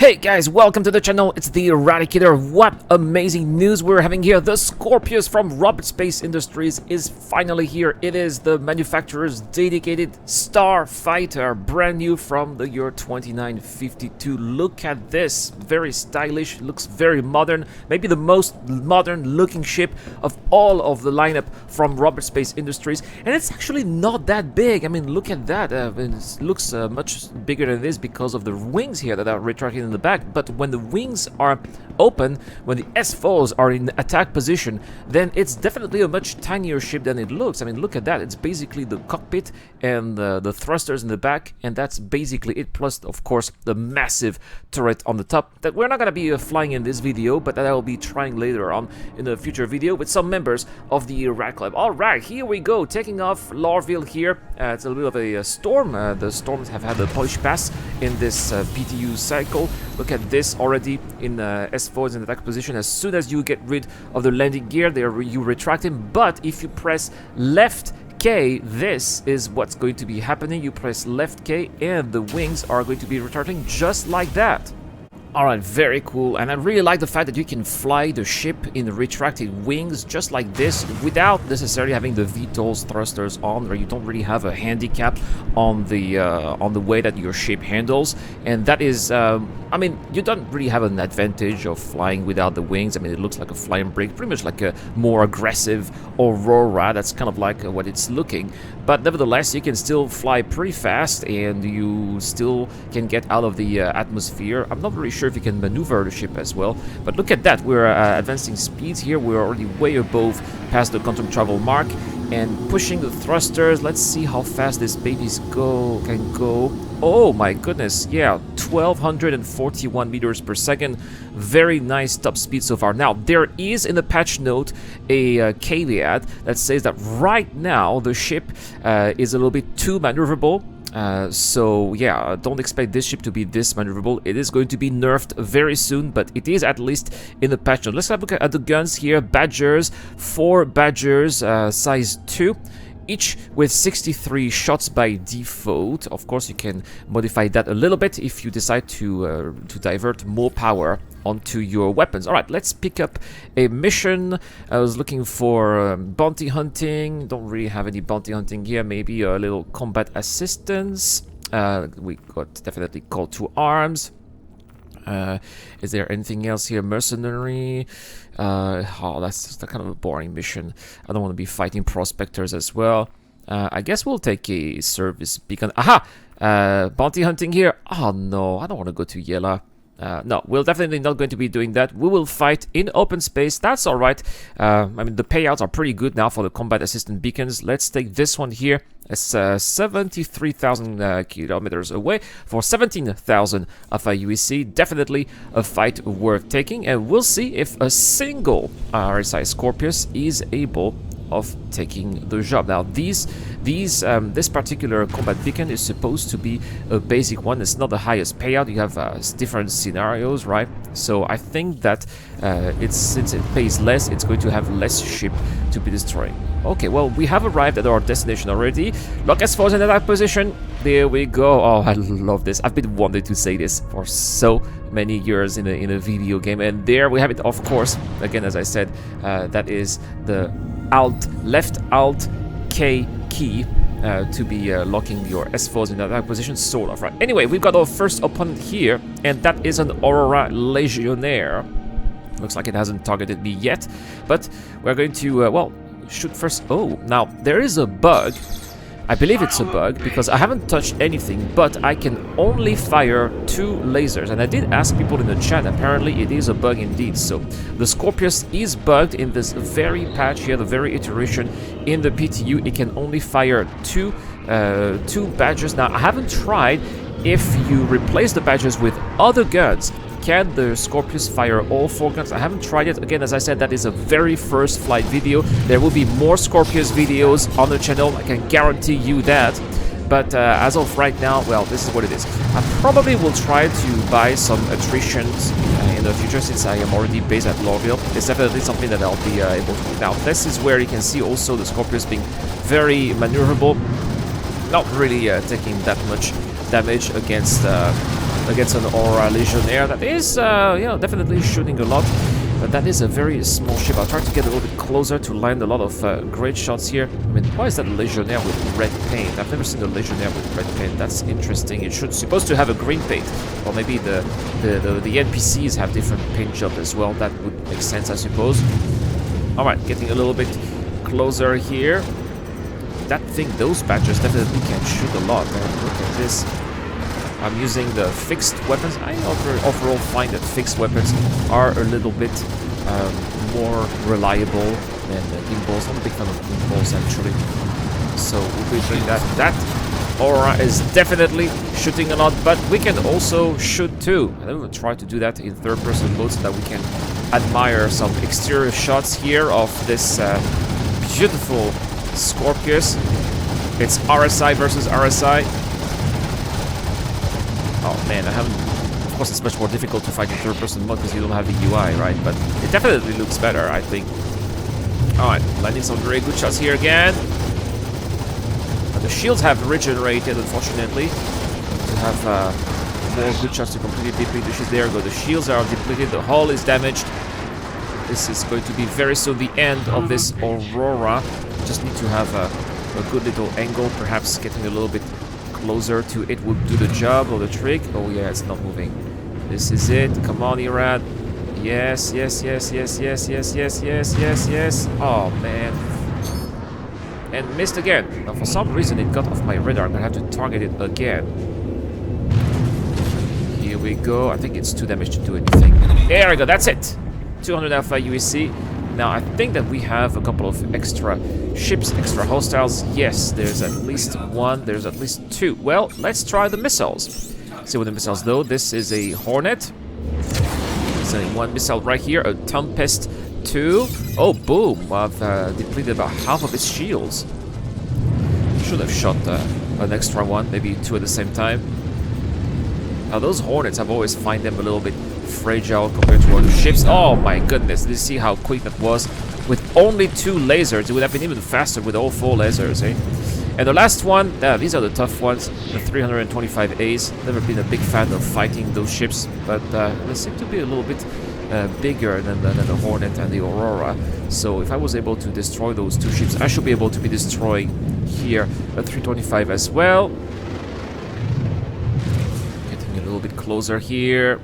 Hey guys, welcome to the channel. It's the Eradicator. What amazing news we're having here. The Scorpius from Roberts Space Industries is finally here. It is the manufacturer's dedicated starfighter, brand new from the year 2952. Look at this, very stylish, looks very modern, maybe the most modern looking ship of all of the lineup from Roberts Space Industries. And it's actually not that big. I mean, look at that. It looks much bigger than this because of the wings here that are retracting in the back. But when the wings are open, when the S4s are in attack position, then it's definitely a much tinier ship than it looks. I mean, look at that. It's basically the cockpit and the thrusters in the back, and that's basically it, plus of course the massive turret on the top that we're not going to be flying in this video, but that I will be trying later on in a future video with some members of the Rat Club. Alright, here we go, taking off Lorville here. It's a little bit of a storm. The storms have had a polish pass in this PTU cycle. Look at this already in S4s in attack position. As soon as you get rid of the landing gear, you retract him. But if you press left K, this is what's going to be happening. You press left K and the wings are going to be retracting just like that. Alright, very cool, and I really like the fact that you can fly the ship in retracted wings just like this without necessarily having the VTOL's thrusters on, where you don't really have a handicap on the way that your ship handles. And that is, I mean, you don't really have an advantage of flying without the wings. I mean, it looks like a flying brick, pretty much like a more aggressive Aurora. That's kind of like what it's looking. But nevertheless, you can still fly pretty fast and you still can get out of the atmosphere. I'm not really sure if you can maneuver the ship as well, but look at that. We're advancing speeds here. We're already way above past the quantum travel mark and pushing the thrusters. Let's see how fast this babies can go. Oh my goodness, yeah, 1241 meters per second. Very nice top speed so far. Now, there is in the patch note a caveat that says that right now the ship is a little bit too maneuverable. So yeah, don't expect this ship to be this maneuverable. It is going to be nerfed very soon, but it is at least in the patch note. Let's have a look at the guns here. Badgers, 4 Badgers, size 2. Each with 63 shots by default. Of course, you can modify that a little bit if you decide to divert more power onto your weapons. All right, let's pick up a mission. I was looking for bounty hunting. Don't really have any bounty hunting here. Maybe a little combat assistance. We got definitely call to arms. Is there anything else here? Mercenary. Oh, that's just a kind of a boring mission. I don't want to be fighting prospectors as well. I guess we'll take a service beacon. Aha! Bounty hunting here. Oh no, I don't want to go to Yela. No, we're definitely not going to be doing that. We will fight in open space. That's all right. I mean, the payouts are pretty good now for the combat assistant beacons. Let's take this one here. It's 73,000 kilometers away for 17,000 of a UEC. Definitely a fight worth taking, and we'll see if a single RSI Scorpius is able of taking the job. Now, this particular combat beacon is supposed to be a basic one. It's not the highest payout. You have different scenarios, right? So I think that since it pays less, it's going to have less ship to be destroying. Okay, well, we have arrived at our destination already. Lock S4s in that position. There we go. Oh, I love this. I've been wanting to say this for so many years in a video game, and there we have it. Of course, again, as I said, that is the left Alt K key to be locking your S4s in that position, sort of, right? Anyway, we've got our first opponent here, and that is an Aurora Legionnaire. Looks like it hasn't targeted me yet, but we're going to, well, shoot first. Oh, now, there is a bug. I believe it's a bug because I haven't touched anything, but I can only fire 2 lasers. And I did ask people in the chat, apparently it is a bug indeed. So the Scorpius is bugged in this very patch here, the very iteration in the PTU. It can only fire two badges. Now, I haven't tried if you replace the badges with other guns. Can the Scorpius fire all 4 guns? I haven't tried it. Again, as I said, that is a very first flight video. There will be more Scorpius videos on the channel. I can guarantee you that. But as of right now, well, this is what it is. I probably will try to buy some attritions in the future, since I am already based at Lorville. It's definitely something that I'll be able to do. Now, this is where you can see also the Scorpius being very maneuverable. Not really taking that much damage against against an Aura Legionnaire that is, definitely shooting a lot. But that is a very small ship. I'll try to get a little bit closer to land a lot of great shots here. I mean, why is that a Legionnaire with red paint? I've never seen a Legionnaire with red paint. That's interesting. It should supposed to have a green paint. Or maybe the NPCs have different paint jobs as well. That would make sense, I suppose. Alright, getting a little bit closer here. That thing, those badgers definitely can shoot a lot, man. Look at this. I'm using the fixed weapons. I overall find that fixed weapons are a little bit more reliable than gimbals. I'm a big fan of gimbals, actually. So we'll be doing that. That Aura is definitely shooting a lot, but we can also shoot too. And we'll try to do that in third-person mode so that we can admire some exterior shots here of this beautiful Scorpius. It's RSI versus RSI. Oh man, of course it's much more difficult to fight in third-person mode because you don't have the UI, right? But it definitely looks better, I think. Alright, landing some very good shots here again. But the shields have regenerated, unfortunately. To have more good shots to completely deplete the shields. There you go, the shields are depleted, the hull is damaged. This is going to be very soon the end of this Aurora. Just need to have a good little angle, perhaps getting a little bit closer to it would do the job or the trick. Oh yeah, it's not moving. This is it. Come on, Irad. Yes, yes, yes, yes, yes, yes, yes, yes, yes, yes. Oh man. And missed again. Now for some reason it got off my radar. I'm gonna have to target it again. Here we go. I think it's too damaged to do anything. There we go, that's it. 200 Alpha UEC. Now I think that we have a couple of extra ships, extra hostiles. Yes, there's at least one, there's at least two. Well, let's try the missiles. See what the missiles do. This is a Hornet. Sending one missile right here, a Tempest 2. Oh, boom! I've depleted about half of its shields. Should have shot an extra one, maybe two at the same time. Now those Hornets, I've always find them a little bit fragile compared to other ships. Oh my goodness, did you see how quick that was? With only 2 lasers, it would have been even faster with all 4 lasers, eh? And the last one, these are the tough ones, the 325As. Never been a big fan of fighting those ships, but they seem to be a little bit bigger than the Hornet and the Aurora. So if I was able to destroy those 2 ships, I should be able to be destroying here a 325 as well. Getting a little bit closer here.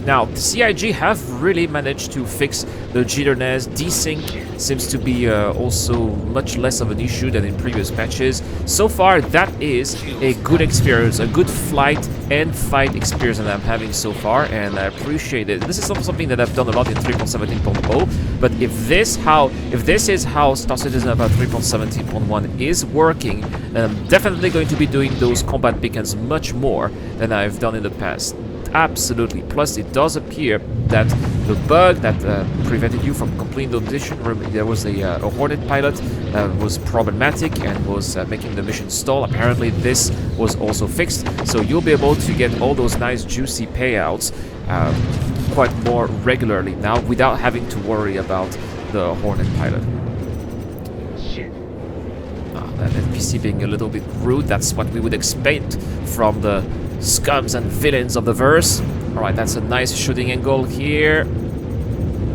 Now, the CIG have really managed to fix the jitterness. Desync seems to be also much less of an issue than in previous patches. So far, that is a good experience, a good flight and fight experience that I'm having so far, and I appreciate it. This is something that I've done a lot in 3.17.0, but if this is how Star Citizen about 3.17.1 is working, then I'm definitely going to be doing those combat beacons much more than I've done in the past. Absolutely. Plus, it does appear that the bug that prevented you from completing the mission, there was a Hornet pilot that was problematic and was making the mission stall. Apparently, this was also fixed, so you'll be able to get all those nice juicy payouts quite more regularly now without having to worry about the Hornet pilot. That NPC being a little bit rude, that's what we would expect from the scums and villains of the verse. Alright, that's a nice shooting angle here.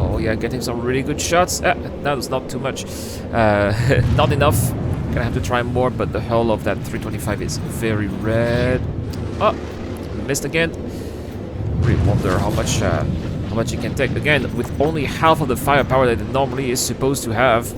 Oh yeah, getting some really good shots. That was not too much. Not enough. Gonna have to try more, but the hull of that 325 is very red. Oh, missed again. Really wonder how much it can take. Again, with only half of the firepower that it normally is supposed to have.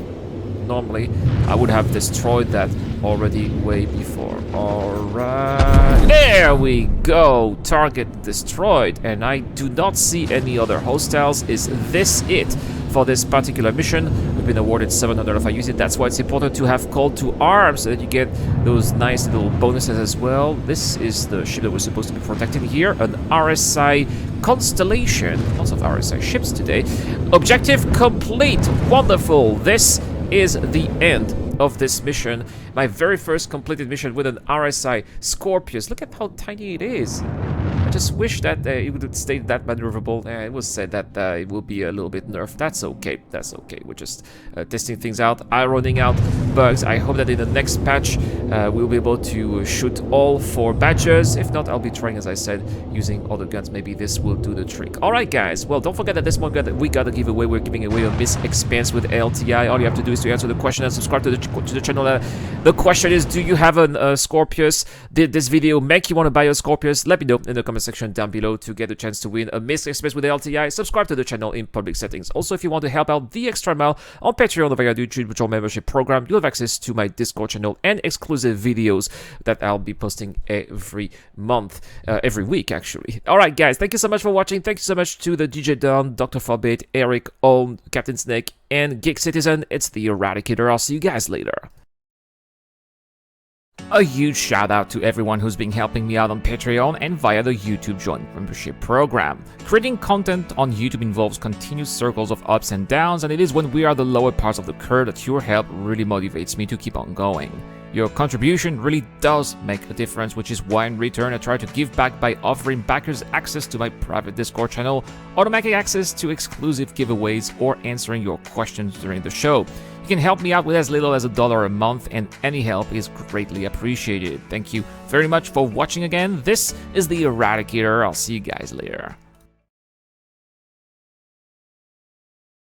Normally, I would have destroyed that already way before. Alright, there we go! Target destroyed, and I do not see any other hostiles. Is this it for this particular mission? We've been awarded 700 if I use it. That's why it's important to have called to arms so that you get those nice little bonuses as well. This is the ship that we're supposed to be protecting here, an RSI Constellation. Lots of RSI ships today. Objective complete! Wonderful! This is the end of this mission. My very first completed mission with an RSI Scorpius. Look at how tiny it is. I just wish that it would have stayed that maneuverable. It was said that it will be a little bit nerfed. That's okay. That's okay. We're just testing things out, ironing out bugs. I hope that in the next patch we'll be able to shoot all 4 badges. If not, I'll be trying, as I said, using other guns. Maybe this will do the trick. Alright guys, well, don't forget that this month we got a giveaway. We're giving away a Miss Expanse with LTI. All you have to do is to answer the question and subscribe to the channel. The question is, do you have a Scorpius? Did this video make you want to buy a Scorpius? Let me know in the comment section down below to get a chance to win a Miss Expanse with LTI. Subscribe to the channel in public settings. Also, if you want to help out the extra mile on Patreon or via the YouTube membership program, you'll have access to my Discord channel and exclusive videos that I'll be posting every month, every week actually. Alright guys, thank you so much for watching. Thank you so much to the DJ Don, Dr. Forbid, Eric, Olm, Captain Snake, and Geek Citizen. It's the Eradicator. I'll see you guys later. A huge shout out to everyone who's been helping me out on Patreon and via the YouTube Join membership program. Creating content on YouTube involves continuous circles of ups and downs, and it is when we are the lower parts of the curve that your help really motivates me to keep on going. Your contribution really does make a difference, which is why in return I try to give back by offering backers access to my private Discord channel, automatic access to exclusive giveaways, or answering your questions during the show. You can help me out with as little as $1 a month, and any help is greatly appreciated. Thank you very much for watching again. This is the Eradicator. I'll see you guys later.